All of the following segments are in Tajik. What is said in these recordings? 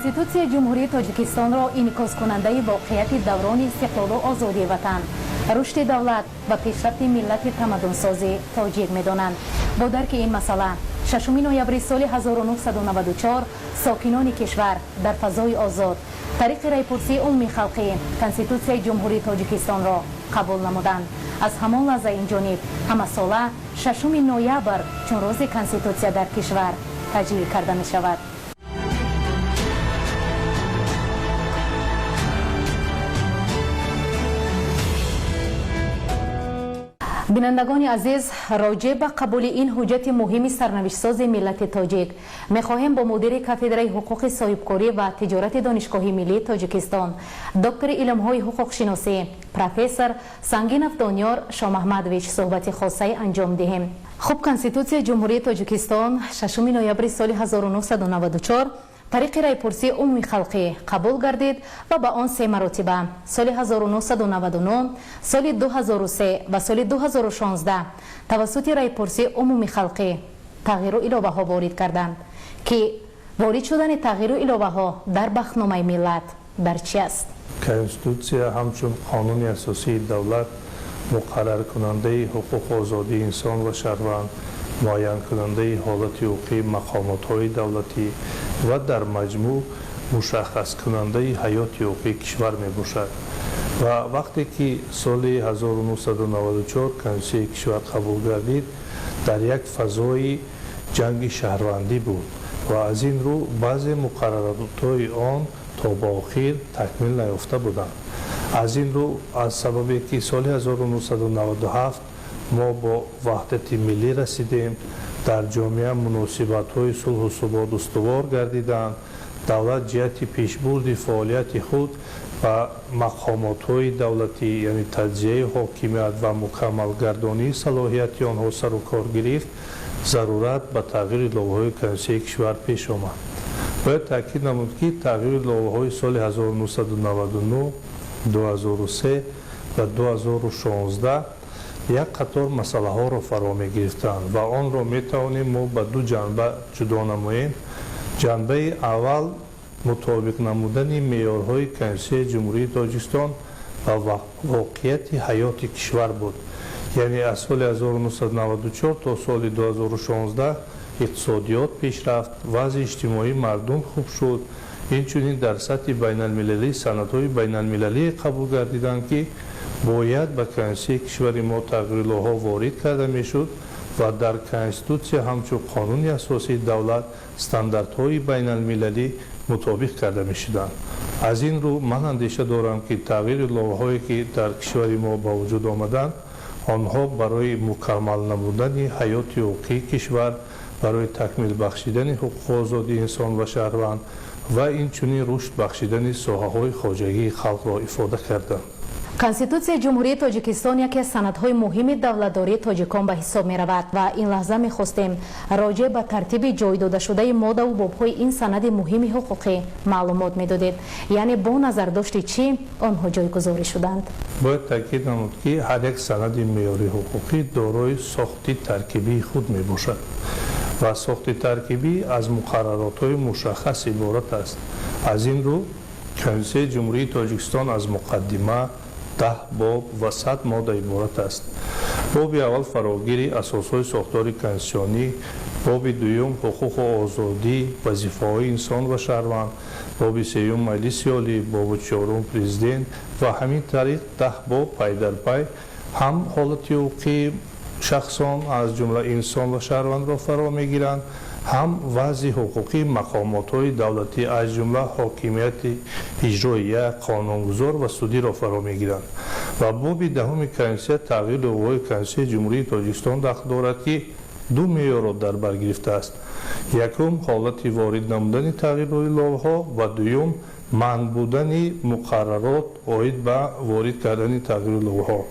کنستیتوسیای جمهوری تاجیکستان را انعکاس کننده واقعیت دوران استقلال و آزادی وطن، رشد دولت و پیشرفت ملت تمدن‌سازی تاجیک می‌دانند. با درک این مسئله 6 نوامبر سال 1994 ساکنان کشور در فضای آزاد طریق رایپرسی عمومی خلقی کنستیتوسیای جمهوری تاجیکستان را قبول نمودند. از همان لحظه این جانب همه ساله 6 نوامبر چون روز کنستیتوسیا در کشور تجلیل کرده می شود. بینندگان عزیز، راجع به قبول این حجت مهم سرنوشت‌ساز ملت تاجیک می‌خواهیم با مدیر کاتدرای حقوق صاحبکاری و تجارت دانشگاه ملی تاجیکستان، دکتر علم‌های حقوق شناسی پروفسور سنگین افدانیار شاه محمدویچ صحبت خاصه انجام دهیم. خب کنستیتوسیای جمهوری تاجیکستان 6 نوامبر سال 1994 طریق رایپرسی عمومی خلقی قبول گردید و به آن 3 مراتبه سال 1999 سال 2003 و سال 2016 توسط رایپرسی عمومی خلقی تغییر و الوه ها وارد کردند که وارد شدن تغییر و الوه ها در بخشنامه ملت در چی است؟ کنستیتوسیا همچون قانون اساسی دولت مقرر کننده حقوق آزادی انسان و شهروند، معین کننده حالت حقوقی مقامات های دولتی و در مجموع مشخص کننده حیات حقوقی کشور می باشد و وقتی که سال 1994 کنستیتوسیای کشور قبول گردید در یک فضای جنگ شهروندی بود و از این رو بعضی مقررات های آن تا به آخر تکمیل نیافته بودند. از این رو از سببی که سال 1997 ما با وحدت ملی رسیدیم، در جامعه مناسبت های صلح و ثبات استوار گردیدند، دولت جهت پیشبرد فعالیت خود و مقامات های دولتی یعنی تجزیه حاکمیت و مکمل گردانی صلاحیت آنها سر و کار گرفت، ضرورت به تغییر لایحه‌های کنستیتوسیای کشور پیش آمد. باید تاکید نمود که تغییر لایحه‌های سال 1999 2003 و 2016 یک قطار مسئله ها را فرا می گرفتند و آن را می توانیم ما به 2 جنبه جدا نماییم. جنبه اول مطابق نمودن معیارهای کنستیتوسیای جمهوری تاجیکستان و واقعیت حیات کشور بود. یعنی از سال 1994 تا سال 2016 اقتصادیات پیش رفت، وضع اجتماعی مردم خوب شد، اینچنین در سطح بین المللی سندهای بین المللی قبول گردیدند که باید به کنستیتوسیای کشور ما تغییر لایحه‌ها وارد کرده میشد و در کنستیتوسیا همچون قانون اساسی دولت استانداردهای بین المللی مطابق کرده میشدند. از این رو من اندیشه دارم که تغییر لایحه‌هایی که در کشور ما به وجود آمدند آنها برای مکمل نمودن حیات حقوقی کشور، برای تکمیل بخشیدن حقوق آزادی انسان و شهروند و اینچنین رشد بخشیدن ساحه‌های خواجگی خلق را افاده کردند. کنستیتوسیای جمهوری تاجیکستان یکی از سندهای مهم دولتداری تاجیکان به حساب می رود و این لحظه می خواستیم راجع به ترتیب جای داده شده ماده و بابهای این سند مهم حقوقی معلومات می دادید. یعنی با نظر داشتی چی آنها جایگذاری شدند؟ باید تاکید نمود که هر یک سند معیاری حقوقی دارای ساخت ترکیبی خود می باشد و ساخت ترکیبی از مقررات های مشخص عبارت است. از این رو کنستیتوسیای جمهوری تاجیکستان از مقدمه 10 باب و 100 ماده عبارت است. باب اول فراگیری اساسهای ساختار کنستیتوسیونی، باب دوم حقوق و آزادی وظیفه‌های انسان و شهروند، باب سوم مجلس عالی، باب چهارم پرزیدنت و همین طریق 10 باب پی در پی هم حالت حقوقی شخصان از جمله انسان و شهروند را فرا میگیرند، هم وضع حقوقی مقامات‌های دولتی از جمله حاکمیت اجرایی، قانونگذار و سودی را فرا میگیرند و باب دهم کنستیتوسیا تغییر لایحه‌های کنستیتوسیای جمهوری تاجیکستان داخل دارد که 2 معیار را در بر گرفته است. یکم حالت وارد نمودن تغییر لایحه‌ها و دوم منع بودن مقررات عاید به وارد کردن تغییر لایحه‌ها.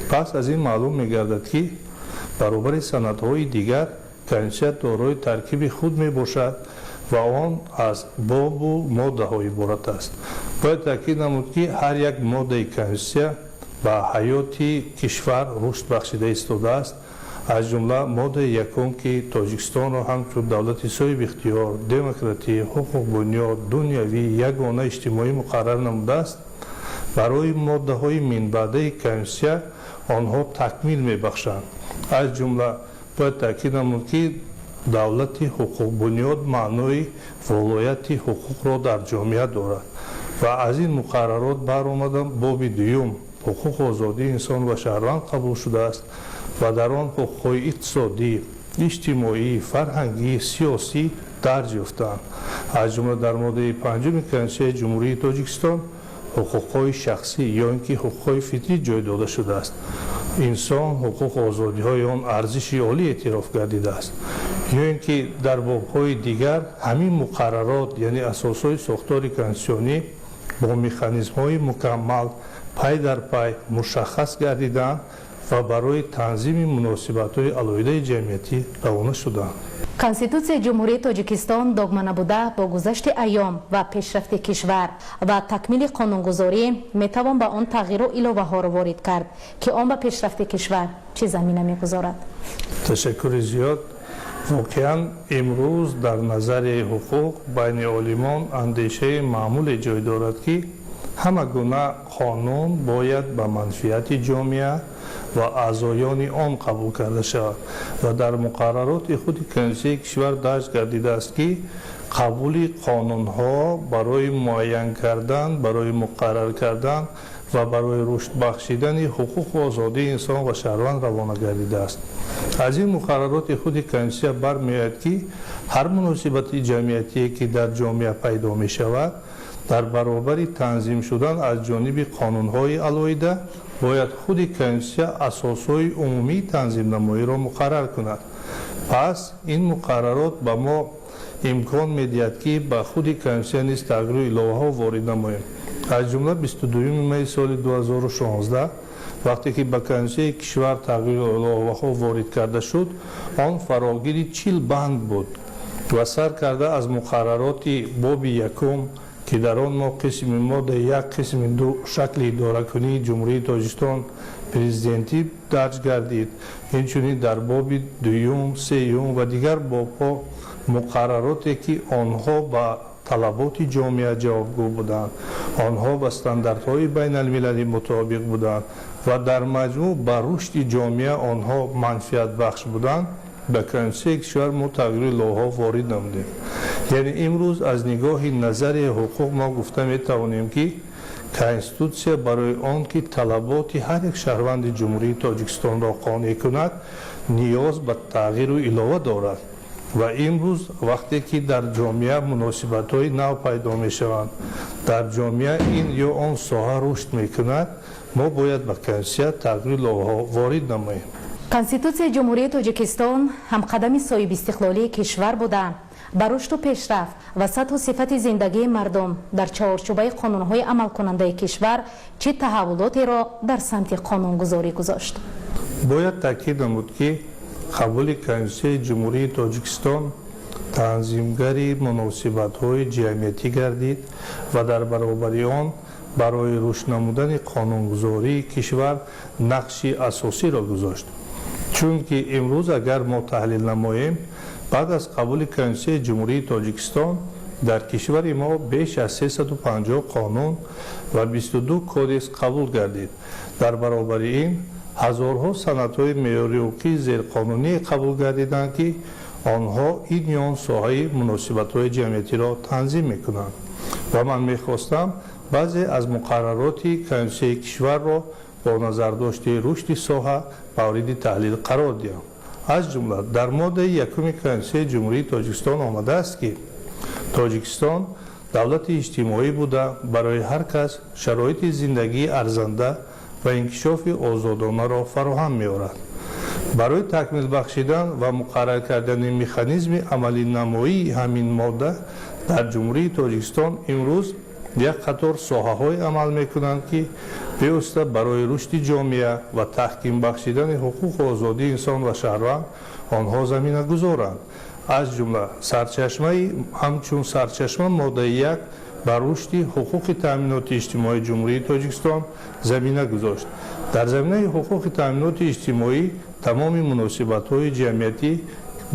پس از این معلوم می‌گردد که برابر سندهای دیگر کنستیتوسیا دارای ترکیب خود می باشد و آن از باب و ماده های عبارت است. باید تاکید نمود که هر یک ماده کنستیتوسیا به حیات کشور رشد بخشیده ایستاده است. аз ҷумла моддаи якум ки тоҷикистонро ҳамчун давлати соҳиби ихтиёр демократӣ ҳуқуқ бунёд дунявӣ ягона иҷтимоӣ муқаррар намудааст барои моддаҳои минбаъдаи конститутсия онҳо такмил мебахшанд. аз ҷумла бояд таъкид намуд ки давлати ҳуқуқбунёд маънои волояти ҳуқуқро дар ҷомеа дорад ва аз ин муқаррарот баромада боби дуюм ҳуқуқ озодии инсон ва шаҳрванд қабул шудааст ва дар он ҳуқуқҳои иқтисодӣ иҷтимоӣ фарҳангӣ сиёсӣ дарҷ ёфтаанд. аз ҷумла дар моддаи панҷуми конститутсияи ҷумҳурии тоҷикистон ҳуқуқҳои шахсӣ ё ин ки ҳуқуқҳои фитрӣ ҷой дода шудааст. инсон ҳуқуқ озодиҳои он арзиши олӣ эътироф гардидааст ё ин ки дар бобҳои дигар ҳамин муқаррарот яъне асосҳои сохтори конститутсионӣ бо механизмҳои мукаммал пай дар пай мушаххас гардидаанд ва барои танзими муносибатҳои алоҳидаи ҷамъиятӣ равона шуданд. конститутсияи ҷумҳурии тоҷикистон догма набуда бо гузашти айём ва пешрафти кишвар ва такмили қонунгузорӣ метавон ба он тағйиру иловаҳоро ворид кард ки он ба пешрафти кишвар чӣ замина мегузорад. ташаккури зиёд. воқеан имрӯз дар назари ҳуқуқ байни олимон андешаи маъмуле ҷой дорад ки ҳама гуна қонун бояд ба манфиати ҷомеа ва аъзоёни он қабул карда шавад ва дар муқаррароти худи конститутсияи кишвар дарҷ гардидааст ки қабули қонунҳо барои муайян кардан барои муқаррар кардан ва барои рушд бахшидани ҳуқуқу озодии инсон ва шаҳрванд равона гардидааст. аз ин муқаррароти худи конститутсия бармеояд ки ҳар муносибати ҷамъиятие ки дар ҷомеа пайдо мешавад дар баробари танзим шудан аз ҷониби қонунҳои алоҳида бояд худи конститутсия асосҳои умумии танзимнамоиро муқаррар кунад. пас ин муқаррарот ба мо имкон медиҳад ки ба худи конститутсия низ тағйиру иловаҳо ворид намоем. аз ҷумла 22 майи соли 2016 вақте ки ба конститутсияи кишвар тағйиру иловаҳо ворид карда шуд он фарогири 40 банд буд ва сар карда аз муқаррароти боби якум ки дар он мо қисми модда 1 қисми 2 шакли идоракунии ҷумҳурии тоҷикистон президентӣ дарҷ гардид инчунин дар боби дуюм сеюм ва дигар бобҳо муқаррароте ки онҳо ба талаботи ҷомеа ҷавобгӯ буданд онҳо ба стандартҳои байналмилалӣ мутобиқ буданд ва дар маҷмӯъ ба рушди ҷомеа онҳо манфиатбахш буданд ба конститутсияи кишвар мо тағйири иловаҳо ворид намудем. яъне имрӯз аз нигоҳи назари ҳуқуқ мо гуфта метавонем ки конститутсия барои он ки талаботи ҳар як шаҳрванди ҷумҳурии тоҷикистонро қонеъ кунад ниёз ба тағйиру илова дорад ва имрӯз вақте ки дар ҷомеа муносибатҳои нав пайдо мешаванд дар ҷомеа ин ё он соҳа рушд мекунад мо бояд ба конститутсия тағйири иловаҳо ворид намоем. конститутсияи ҷумҳурии тоҷикистон ҳамқадами соҳиби истиқлолии кишвар буда ба рушду пешрафт ва сатҳу сифати зиндагии мардум дар чаҳорчӯбаи қонунҳои амалкунандаи кишвар чӣ таҳаввулотеро дар самти қонунгузорӣ гузошт. бояд таъкид намуд ки қабули конститутсияи ҷумҳурии тоҷикистон танзимгари муносибатҳои ҷамъиятӣ гардид ва дар баробари он барои рушд намудани қонунгузории кишвар нақши асосиро гузошт. чунки имрӯз агар мо таҳлил намоем баъд аз қабули конститутсияи ҷумҳурии тоҷикистон дар кишвари мо беш аз 350 қонун ва 22 кодекс қабул гардид. дар баробари ин ҳазорҳо санадҳои меъёри ҳуқуқии зерқонуние қабул гардиданд ки онҳо ин ё он соҳаи муносибатҳои ҷамъиятиро танзим мекунанд ва ман мехостам баъзе аз муқаррароти конститутсияи кишварро бо назардошти рушди соҳа мавриди таҳлил қарор диҳам. аз ҷумла дар моддаи якуми конститутсияи ҷумҳурии тоҷикистон омадааст ки тоҷикистон давлати иҷтимоӣ буда барои ҳар кас шароити зиндагии арзанда ва инкишофи озодонаро фароҳам меорад. барои такмил бахшидан ва муқаррар кардани механизми амалинамоии ҳамин модда дар ҷумҳурии тоҷикистон имрӯз як қатор соҳаҳое амал мекунанд ки бевосита барои рушди ҷомеа ва таҳким бахшидани ҳуқуқу озодии инсон ва шаҳрванд онҳо заминагузоранд. аз ҷумла ҳамчун сарчашма моддаи 1 ба рушди ҳуқуқи таъминоти иҷтимоии ҷумҳурии тоҷикистон замина гузошт. дар заминаи ҳуқуқи таъминоти иҷтимоӣ тамоми муносибатҳои ҷамъиятӣ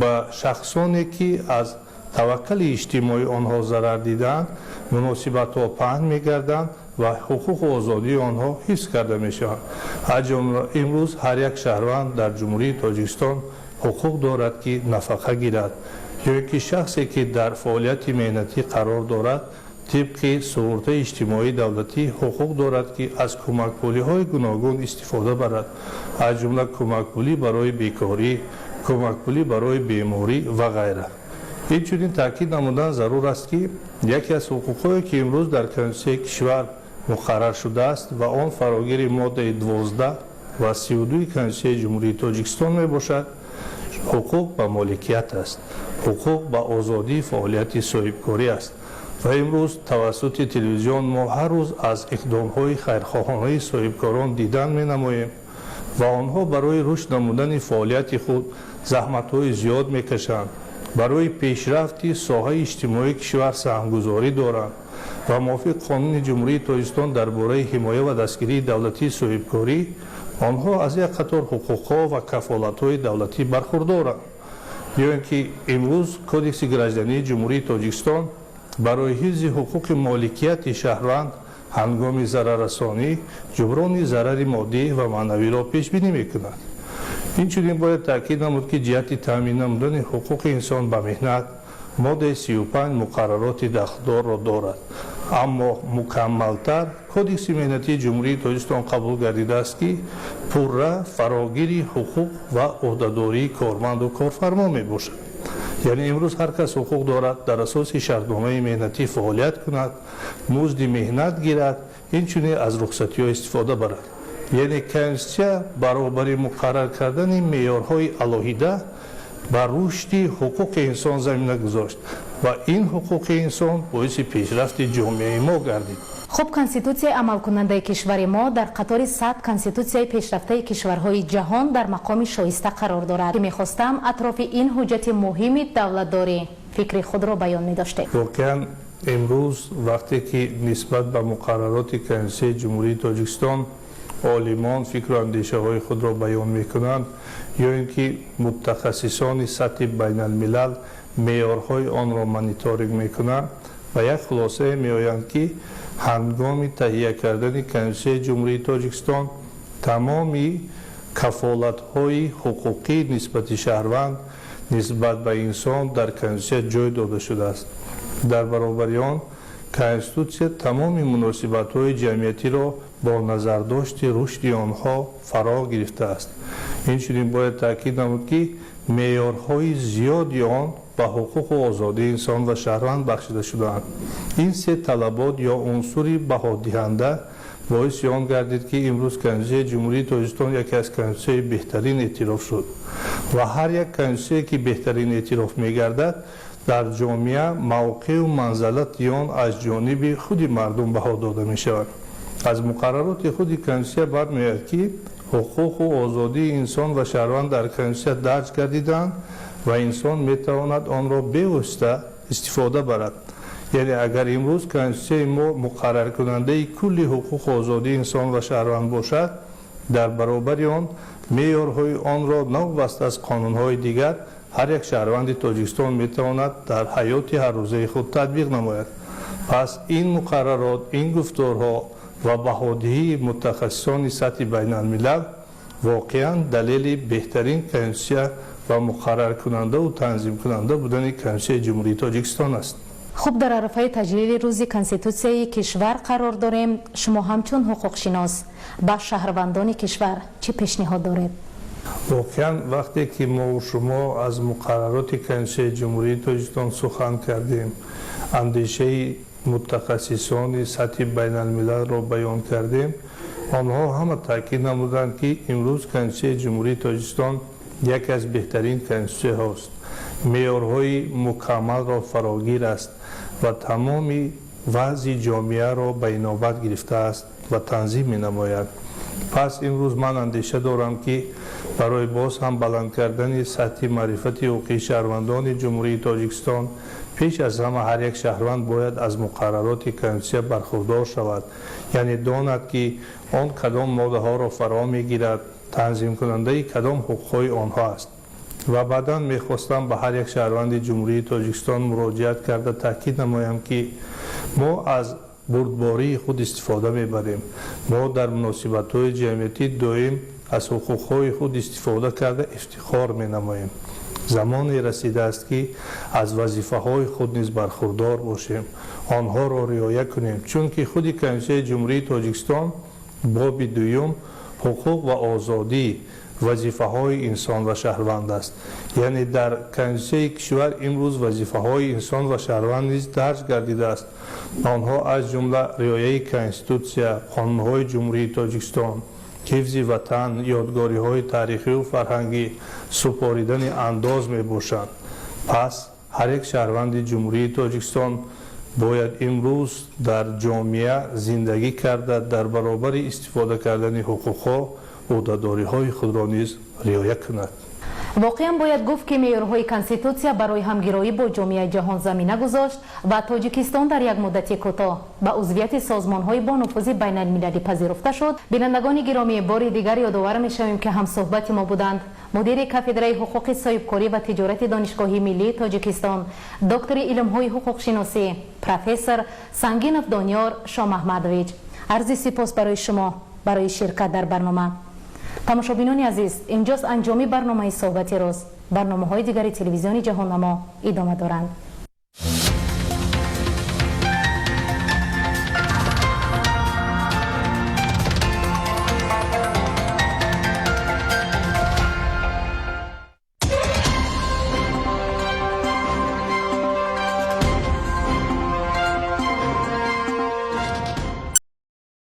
ба шахсоне ки аз таваккали иҷтимоӣ онҳо зарар диданд муносибатҳо паҳн мегарданд ва ҳуқуқу озодии онҳо ҳифз карда мешаванд. аз ҷумла имрӯз ҳар як шаҳрванд дар ҷумҳурии тоҷикистон ҳуқуқ дорад ки нафақа гирад ё ки шахсе ки дар фаъолияти меҳнатӣ қарор дорад тибқи суғуртаи иҷтимоии давлатӣ ҳуқуқ дорад ки аз кӯмакпулиҳои гуногун истифода барад, аз ҷумла кӯмакпулӣ барои бекорӣ, кӯмакпулӣ барои беморӣ ва гайра. инчунин таъкид намудан зарур аст ки яке аз ҳуқуқҳое ки имрӯз дар конститутсияи кишвар муқаррар шудааст ва он фарогири моддаи 12 ва 32 конститутсияи ҷумҳурии тоҷикистон мебошад, ҳуқуқ ба моликият аст, ҳуқуқ ба озодии фаъолияти соҳибкорӣ аст. ва имрӯз тавассути телевизион мо ҳар рӯз аз иқдомҳои хайрхоҳонаи соҳибкорон дидан менамоем ва онҳо барои рушд намудани фаъолияти худ заҳматҳои зиёд мекашанд, барои пешрафти соҳаи иҷтимоии кишвар саҳмгузорӣ доранд ва мувофиқ қонуни ҷумҳурии тоҷикистон дар бораи ҳимоя ва дастгирии давлатии соҳибкорӣ онҳо аз як қатор ҳуқуқҳо ва кафолатҳои давлатӣ бархурдоранд. ё ки имрӯз кодекси граждании ҷумҳурии тоҷикистон барои ҳифзи ҳуқуқи моликияти шаҳрванд ҳангоми зараррасонӣ ҷуброни зарари моддӣ ва маънавиро пешбинӣ мекунад. инчунин бояд таъкид намуд ки ҷиҳати таъмин намудани ҳуқуқи инсон ба меҳнат моддаи 35 муқаррароти дахлдорро дорад, аммо мукаммалтар кодекси меҳнатии ҷумҳурии тоҷикистон қабул гардидааст ки пурра фарогири ҳуқуқ ва ӯҳдадории корманду корфармо мебошад. яъне имрӯз ҳар кас ҳуқуқ дорад дар асоси шартномаи меҳнатӣ фаъолият кунад, музди меҳнат гирад, инчунин аз рухсатиҳо истифода барад. яъне конститутсия баробари муқаррар кардани меъёрҳои алоҳида ба рушди ҳуқуқи инсон замина гузошт ва ин ҳуқуқи инсон боиси пешрафти ҷомеаи мо гардид. хуб, конститутсияи амалкунандаи кишвари мо дар қатори 100 конститутсияи пешрафтаи кишварҳои ҷаҳон дар мақоми шоиста қарор дорад. мехостам атрофи ин ҳуҷҷати муҳими давлатдорӣ фикри худро баён медоштед. воқеан имрӯз вақте ки нисбат ба муқаррароти конститутсияи ҷумҳурии тоҷикистон олимон фикру андешаҳои худро баён мекунанд ё ин ки мутахассисони сатҳи байналмилал меъёрҳои онро мониторинг мекунанд ба як хулосае меоянд ки ҳангоми таҳия кардани конститутсияи ҷумҳурии тоҷикистон тамоми кафолатҳои ҳуқуқӣ нисбати шаҳрванд нисбат ба инсон дар конститутсия ҷой дода шудааст. дар баробари он конститутсия тамоми муносибатҳои ҷамъиятиро бо назардошти рушди онҳо фаро гирифтааст. инчунин бояд таъкид намуд ки меъёрҳои зиёди он ба ҳуқуқу озодии инсон ва шаҳрванд бахшида шудаанд. ин се талабот ё унсури баҳодиҳанда боиси он гардид ки имрӯз конститутсияи ҷумҳурии тоҷикистон яке аз конститутсияи беҳтарин эътироф шуд ва ҳар як конститутсие ки беҳтарин эътироф мегардад дар ҷомеа мавқеу манзалати он аз ҷониби худи мардум баҳо дода мешавад. аз муқаррароти худи конститутсия бармеояд ки ҳуқуқу озодии инсон ва шаҳрванд дар конститутсия дарҷ гардиданд ва инсон метавонад онро бевосита истифода барад. яъне агар имрӯз конститутсияи мо муқарраркунандаи кулли ҳуқуқу озодии инсон ва шаҳрванд бошад, дар баробари он меъёрҳои онро навобаста аз қонунҳои дигар ҳар як шаҳрванди тоҷикистон метавонад дар ҳаёти ҳаррӯзаи худ татбиқ намояд. пас ин муқаррарот, ин гуфторҳо ва баҳодиҳии мутахассисони сатҳи байналмилал воқеан далели беҳтарин конститутсия ва муқарраркунандаву танзимкунанда будани конститутсияи ҷумҳурии тоҷикистон аст. хуб, дар арафаи таҷлили рӯзи конститутсияи кишвар қарор дорем. шумо ҳамчун ҳуқуқшинос ба шаҳрвандони кишвар чӣ пешниҳод доред? воқеан вақте ки мо шумо аз муқаррароти конститутсияи ҷумҳурии тоҷикистон сухан кардем, андешаи мутахассисони сатҳи байналмилалро баён кардем, онҳо ҳама таъкид намуданд ки имрӯз конститутсияи ҷумҳурии тоҷикистон яке аз беҳтарин конститутсияҳост. меъёрҳои мукаммалро фарогир аст ва тамоми вазъи ҷомеаро ба инобат гирифтааст ва танзим менамояд. پس امروز من اندیشه دارم که برای باز هم بلند کردن سطح معرفت حقوقی شهروندان جمهوری تاجیکستان پیش از همه هر یک شهروند باید از مقررات کنستیتوسیا برخوردار شود، یعنی داند که آن کدام ماده ها را فرا میگیرد، تنظیم کننده کدام حقوقهای آنها است. و بعدا میخواستم به هر یک شهروند جمهوری تاجیکستان مراجعت کرده تاکید نمایم که ما از بردباری خود استفاده میبریم. ما در مناسبت‌های جمعیتی دائم از حقوق‌های خود استفاده کرده افتخار مینماییم. زمانی رسیده است که از وظیفه‌های خود نیز برخوردار باشیم، آنها را رعایت کنیم، چون که خود کنستیتوسیای جمهوری تاجیکستان باب دوم حقوق و آزادی وظیفه‌های انسان و شهروند است. یعنی در کنستیتوسیای کشور امروز وظیفه‌های انسان و شهروند نیز درج گردیده است. آنها از جمله رعایت کنستیتوسیا، قانون‌های جمهوری تاجیکستان، حفظ وطن، یادگاری‌های تاریخی و فرهنگی، سپاریدن انداز میباشند. پس هر یک شهروند جمهوری تاجیکستان باید امروز در جامعه زندگی کرده در برابر استفاده کردن حقوق‌ها عهده‌داری‌های خود را نیز رعایت کند. واقعا باید گفت که معیارهای کنستیتوسیا برای همگرایی با جامعه جهان زمینه گذاشت و تاجیکستان در یک مدت کوتاه به عضویت سازمان‌های با نفوذ بین المللی پذیرفته شد. بینندگان گرامی، بار دیگر یادآور می‌شویم که همصحبت ما بودند مدیر کاتدرای حقوق صاحبکاری و تجارت دانشگاه ملی تاجیکستان، دکتر علم‌های حقوق شناسی پروفسور سنگینوف دانیار شاه محمدویچ. عرض سپاس برای شما برای شرکت در برنامه. تماشابینان عزیز، اینجاست انجامی برنامه صحبت روز. برنامه‌های دیگر تلویزیون جهان نما ادامه دارند.